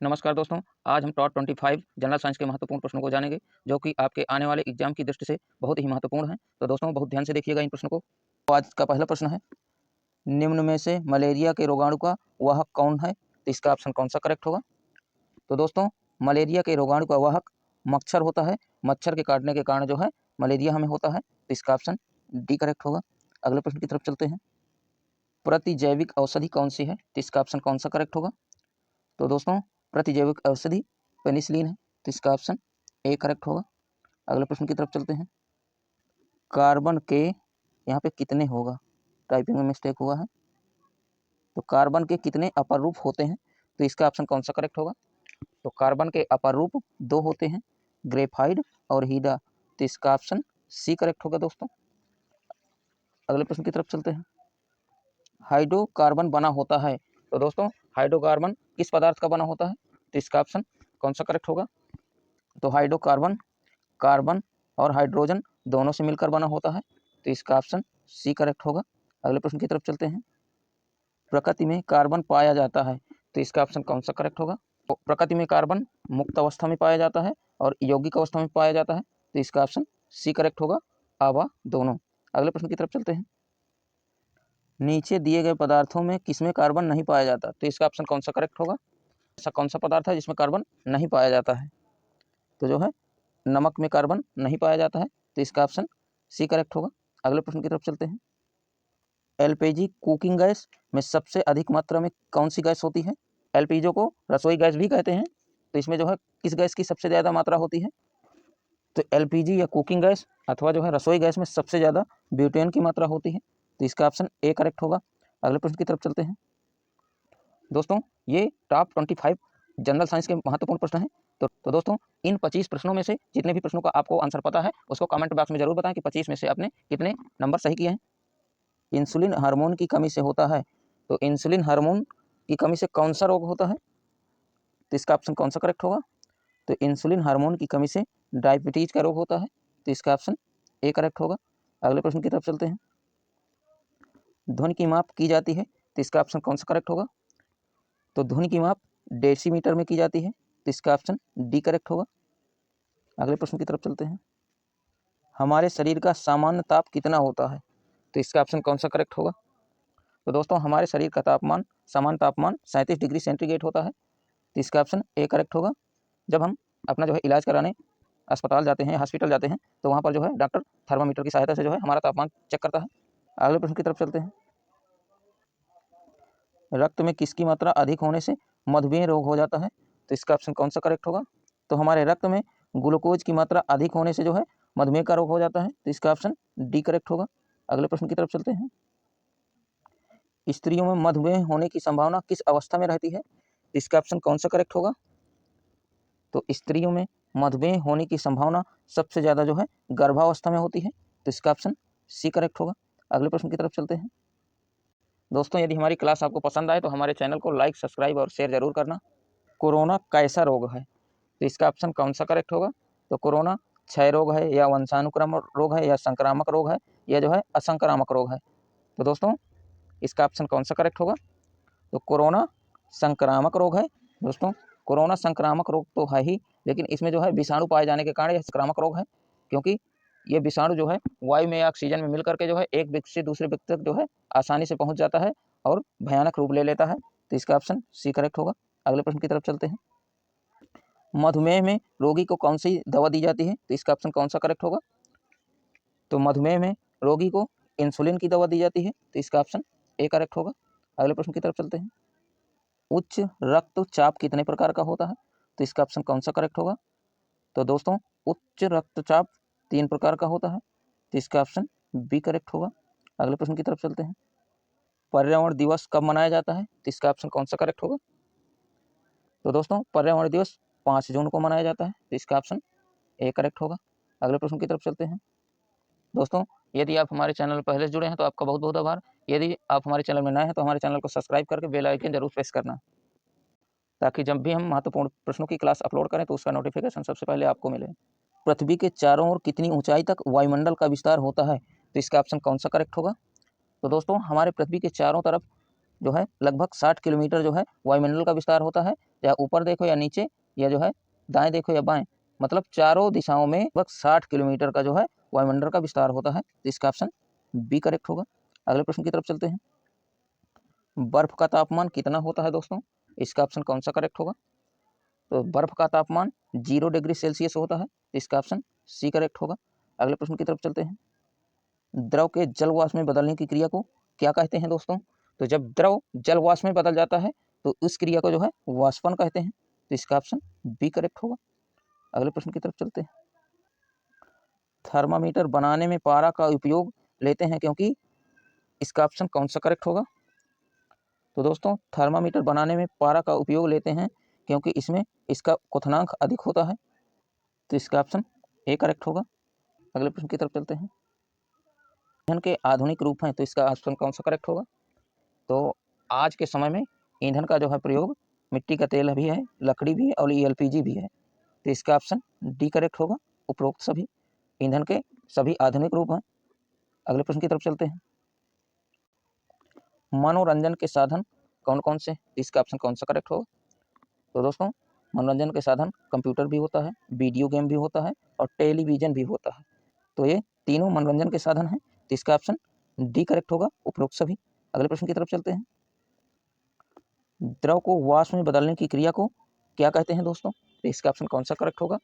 नमस्कार दोस्तों, आज हम टॉप 25 जनरल साइंस के महत्वपूर्ण प्रश्नों को जानेंगे, जो कि आपके आने वाले एग्जाम की दृष्टि से बहुत ही महत्वपूर्ण हैं। तो दोस्तों बहुत ध्यान से देखिएगा इन प्रश्नों को। तो आज का पहला प्रश्न है, निम्न में से मलेरिया के रोगाणु का वाहक कौन है? तो इसका ऑप्शन कौन सा करेक्ट होगा? तो दोस्तों मलेरिया के रोगाणु का वाहक मच्छर होता है। मच्छर के काटने के कारण जो है मलेरिया हमें होता है। तो इसका ऑप्शन डी करेक्ट होगा। अगले प्रश्न की तरफ चलते हैं। प्रतिजैविक औषधि कौन सी है? तो इसका ऑप्शन कौन सा करेक्ट होगा? तो दोस्तों प्रतिजैविक औषधि पेनिसिलिन है। तो इसका ऑप्शन ए करेक्ट होगा। अगले प्रश्न की तरफ चलते हैं। कार्बन के यहाँ पे कितने होगा? टाइपिंग में मिस्टेक हुआ है। तो कार्बन के कितने अपर रूप होते हैं? तो इसका ऑप्शन कौन सा करेक्ट होगा? तो कार्बन के अपर रूप 2 होते हैं, ग्रेफाइड और हीरा। तो इसका ऑप्शन सी करेक्ट होगा दोस्तों। अगले प्रश्न की तरफ चलते हैं। हाइड्रोकार्बन बना होता है। तो दोस्तों हाइड्रोकार्बन किस पदार्थ का बना होता है? तो इसका ऑप्शन कौन सा करेक्ट होगा? तो हाइड्रोकार्बन कार्बन और हाइड्रोजन दोनों से मिलकर बना होता है। तो इसका ऑप्शन सी करेक्ट होगा। अगले प्रश्न की तरफ चलते हैं। प्रकृति में कार्बन पाया जाता है। तो इसका ऑप्शन कौन सा करेक्ट होगा? तो प्रकृति में कार्बन मुक्त अवस्था में पाया जाता है और यौगिक अवस्था में पाया जाता है। तो इसका ऑप्शन सी करेक्ट होगा, आवा दोनों। अगले प्रश्न की तरफ चलते हैं। नीचे दिए गए पदार्थों में किसमें कार्बन नहीं पाया जाता? तो इसका ऑप्शन कौन सा करेक्ट होगा? ऐसा कौन सा पदार्थ है जिसमें कार्बन नहीं पाया जाता है? तो जो है नमक में कार्बन नहीं पाया जाता है। तो इसका ऑप्शन सी करेक्ट होगा। अगले प्रश्न की तरफ चलते हैं। एलपीजी कुकिंग गैस में सबसे अधिक मात्रा में कौन सी गैस होती है? एलपीजी को रसोई गैस भी कहते हैं। तो इसमें जो है किस गैस की सबसे ज़्यादा मात्रा होती है? तो एलपीजी या कुकिंग गैस अथवा जो है रसोई गैस में सबसे ज़्यादा ब्यूटेन की मात्रा होती है। तो इसका ऑप्शन ए करेक्ट होगा। अगले प्रश्न की तरफ चलते हैं। दोस्तों ये टॉप 25 जनरल साइंस के महत्वपूर्ण प्रश्न हैं। तो दोस्तों इन 25 प्रश्नों में से जितने भी प्रश्नों का आपको आंसर पता है उसको कमेंट बॉक्स में जरूर बताएं कि 25 में से आपने कितने नंबर सही किए हैं। इंसुलिन हार्मोन की कमी से होता है। तो इंसुलिन हार्मोन की कमी से कौन सा रोग होता है? तो इसका ऑप्शन कौन सा करेक्ट होगा? तो इंसुलिन हार्मोन की कमी से डायबिटीज का रोग होता है। तो इसका ऑप्शन ए करेक्ट होगा। अगले प्रश्न की तरफ चलते हैं। ध्वनि की माप की जाती है। तो इसका ऑप्शन कौन सा करेक्ट होगा? तो ध्वनि की माप डेसीमीटर में की जाती है। तो इसका ऑप्शन डी करेक्ट होगा। अगले प्रश्न की तरफ चलते हैं। हमारे शरीर का सामान्य ताप कितना होता है? तो इसका ऑप्शन कौन सा करेक्ट होगा? तो दोस्तों हमारे शरीर का तापमान सामान्य तापमान 37 डिग्री सेंटीग्रेड होता है। तो इसका ऑप्शन ए करेक्ट होगा। जब हम अपना जो है इलाज कराने अस्पताल जाते हैं, हॉस्पिटल जाते हैं, तो वहाँ पर जो है डॉक्टर थर्मामीटर की सहायता से जो है हमारा तापमान चेक करता है। अगले प्रश्न की तरफ चलते हैं। रक्त में किसकी मात्रा अधिक होने से मधुमेह रोग हो जाता है? तो इसका ऑप्शन कौन सा करेक्ट होगा? तो हमारे रक्त में ग्लूकोज की मात्रा अधिक होने से जो है मधुमेह का रोग हो जाता है। तो इसका ऑप्शन डी करेक्ट होगा। अगले प्रश्न की तरफ चलते हैं। स्त्रियों में मधुमेह होने की संभावना किस अवस्था में रहती है? इसका ऑप्शन कौन सा करेक्ट होगा? तो स्त्रियों में मधुमेह होने की संभावना सबसे ज़्यादा जो है गर्भावस्था में होती है। तो इसका ऑप्शन सी करेक्ट होगा। अगले प्रश्न की तरफ चलते हैं। दोस्तों यदि हमारी क्लास आपको पसंद आए तो हमारे चैनल को लाइक, सब्सक्राइब और शेयर जरूर करना। कोरोना कैसा रोग है? तो इसका ऑप्शन कौन सा करेक्ट होगा? तो कोरोना क्षय रोग है या वंशानुक्रम रोग है या संक्रामक रोग है या जो है असंक्रामक रोग है? तो दोस्तों इसका ऑप्शन कौन सा करेक्ट होगा? तो कोरोना संक्रामक रोग है। दोस्तों कोरोना संक्रामक रोग तो है ही, लेकिन इसमें जो है विषाणु पाए जाने के कारण यह संक्रामक रोग है, क्योंकि ये विषाणु जो है वायु में या ऑक्सीजन में मिल करके जो है एक व्यक्ति से दूसरे व्यक्ति तक जो है आसानी से पहुंच जाता है और भयानक रूप ले लेता है। तो इसका ऑप्शन सी करेक्ट होगा। अगले प्रश्न की तरफ चलते हैं। मधुमेह में रोगी को कौन सी दवा दी जाती है? तो इसका ऑप्शन कौन सा करेक्ट होगा? तो मधुमेह में रोगी को इंसुलिन की दवा दी जाती है। तो इसका ऑप्शन ए करेक्ट होगा। अगले प्रश्न की तरफ चलते हैं। उच्च रक्तचाप कितने प्रकार का होता है? तो इसका ऑप्शन कौन सा करेक्ट होगा? तो दोस्तों उच्च रक्तचाप 3 प्रकार का होता है। तो इसका ऑप्शन बी करेक्ट होगा। अगले प्रश्न की तरफ चलते हैं। पर्यावरण दिवस कब मनाया जाता है? तो इसका ऑप्शन कौन सा करेक्ट होगा? तो दोस्तों पर्यावरण दिवस 5 जून को मनाया जाता है। तो इसका ऑप्शन ए करेक्ट होगा। अगले प्रश्न की तरफ चलते हैं। दोस्तों यदि आप हमारे चैनल में पहले से जुड़े हैं तो आपका बहुत बहुत आभार। यदि आप हमारे चैनल में नए हैं तो हमारे चैनल को सब्सक्राइब करके बेल आइकन जरूर प्रेस करना, ताकि जब भी हम महत्वपूर्ण प्रश्नों की क्लास अपलोड करें तो उसका नोटिफिकेशन सबसे पहले आपको मिले। पृथ्वी के चारों ओर कितनी ऊंचाई तक वायुमंडल का विस्तार होता है? तो इसका ऑप्शन कौन सा करेक्ट होगा? तो दोस्तों हमारे पृथ्वी के चारों तरफ जो है लगभग 60 किलोमीटर जो है वायुमंडल का विस्तार होता है या ऊपर देखो या नीचे, या जो है दाएं देखो या बाएं, मतलब चारों दिशाओं में लगभग 60 किलोमीटर का जो है वायुमंडल का विस्तार होता है। तो इसका ऑप्शन बी करेक्ट होगा। अगले प्रश्न की तरफ चलते हैं। बर्फ का तापमान कितना होता है दोस्तों? इसका ऑप्शन कौन सा करेक्ट होगा? तो बर्फ का तापमान 0 डिग्री सेल्सियस होता है। इसका ऑप्शन सी करेक्ट होगा। अगले प्रश्न की तरफ चलते हैं। द्रव के जल वाष्प में बदलने की क्रिया को क्या कहते हैं दोस्तों? तो जब द्रव जल वाष्प में बदल जाता है तो इस क्रिया को जो है वाष्पन कहते हैं। तो इसका ऑप्शन बी करेक्ट होगा। अगले प्रश्न की तरफ चलते हैं। थर्मामीटर बनाने में पारा का उपयोग लेते हैं क्योंकि, इसका ऑप्शन कौन सा करेक्ट होगा? तो दोस्तों थर्मामीटर बनाने में पारा का उपयोग लेते हैं क्योंकि इसमें इसका क्वथनांक अधिक होता है। तो इसका ऑप्शन ए करेक्ट होगा। अगले प्रश्न की तरफ चलते हैं। ईंधन के आधुनिक रूप हैं, तो इसका ऑप्शन कौन सा करेक्ट होगा? तो आज के समय में ईंधन का जो है प्रयोग मिट्टी का तेल भी है, लकड़ी भी है और एलपीजी भी है। तो इसका ऑप्शन डी करेक्ट होगा। उपरोक्त सभी ईंधन के सभी आधुनिक रूप हैं। अगले प्रश्न की तरफ चलते हैं। मनोरंजन के साधन कौन कौन से? इसका ऑप्शन कौन सा करेक्ट होगा? तो दोस्तों मनोरंजन के साधन कंप्यूटर भी होता है, वीडियो गेम भी होता है और टेलीविजन भी होता है। तो ये तीनों मनोरंजन के साधन हैं। तो इसका ऑप्शन डी करेक्ट होगा, उपरोक्त सभी। अगले प्रश्न की तरफ चलते हैं। द्रव को वाष्प में बदलने की क्रिया को क्या कहते हैं दोस्तों? तो इसका ऑप्शन कौन सा करेक्ट होगा?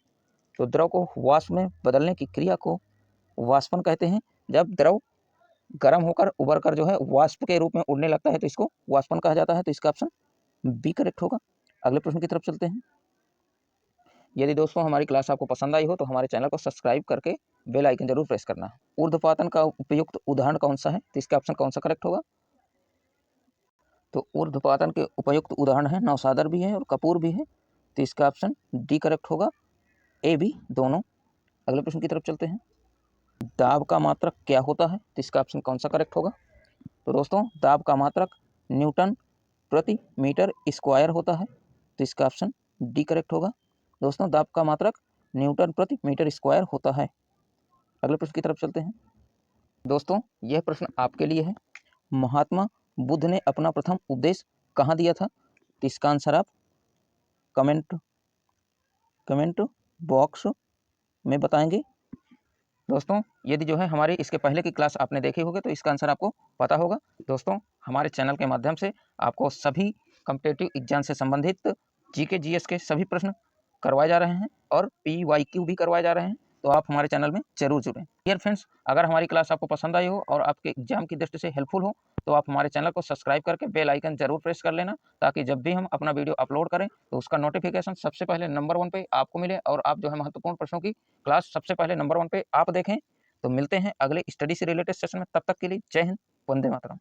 तो द्रव को वाष्प में बदलने की क्रिया को वाष्पन कहते हैं। जब द्रव गर्म होकर उबर कर जो है वाष्प के रूप में उड़ने लगता है तो इसको वाष्पन कहा जाता है। तो इसका ऑप्शन बी करेक्ट होगा। अगले प्रश्न की तरफ चलते हैं। यदि दोस्तों हमारी क्लास आपको पसंद आई हो तो हमारे चैनल को सब्सक्राइब करके बेल आइकन जरूर प्रेस करना है। ऊर्ध्वपातन का उपयुक्त उदाहरण कौन सा है? तो इसका ऑप्शन कौन सा करेक्ट होगा? तो ऊर्ध्वपातन के उपयुक्त उदाहरण है नौसादर भी है और कपूर भी है। तो इसका ऑप्शन डी करेक्ट होगा, ए बी दोनों। अगले प्रश्न की तरफ चलते हैं। दाब का मात्रक क्या होता है? तो इसका ऑप्शन कौन सा करेक्ट होगा? तो दोस्तों दाब का मात्रक न्यूटन प्रति मीटर स्क्वायर होता है। तो इसका ऑप्शन डी करेक्ट होगा। दोस्तों दाब का मात्रक न्यूटन प्रति मीटर स्क्वायर होता है। अगले प्रश्न की तरफ चलते हैं। दोस्तों यह प्रश्न आपके लिए है। महात्मा बुद्ध ने अपना प्रथम उपदेश कहाँ दिया था? तो इसका आंसर आप कमेंट बॉक्स में बताएंगे। दोस्तों यदि जो है हमारी इसके पहले की क्लास आपने देखी होगी तो इसका आंसर आपको पता होगा। दोस्तों हमारे चैनल के माध्यम से आपको सभी कॉम्पिटिटिव एग्जाम से संबंधित जीके जीएस के सभी प्रश्न करवाए जा रहे हैं और PYQ भी करवाए जा रहे हैं। तो आप हमारे चैनल में जरूर जुड़ें। डियर फ्रेंड्स, अगर हमारी क्लास आपको पसंद आई हो और आपके एग्जाम की दृष्टि से हेल्पफुल हो तो आप हमारे चैनल को सब्सक्राइब करके बेल आइकन जरूर प्रेस कर लेना, ताकि जब भी हम अपना वीडियो अपलोड करें तो उसका नोटिफिकेशन सबसे पहले नंबर 1 पे आपको मिले और आप जो है महत्वपूर्ण प्रश्नों की क्लास सबसे पहले नंबर 1 पे आप देखें। तो मिलते हैं अगले स्टडी से रिलेटेड सेशन में। तब तक के लिए जय हिंद, वंदे मातरम।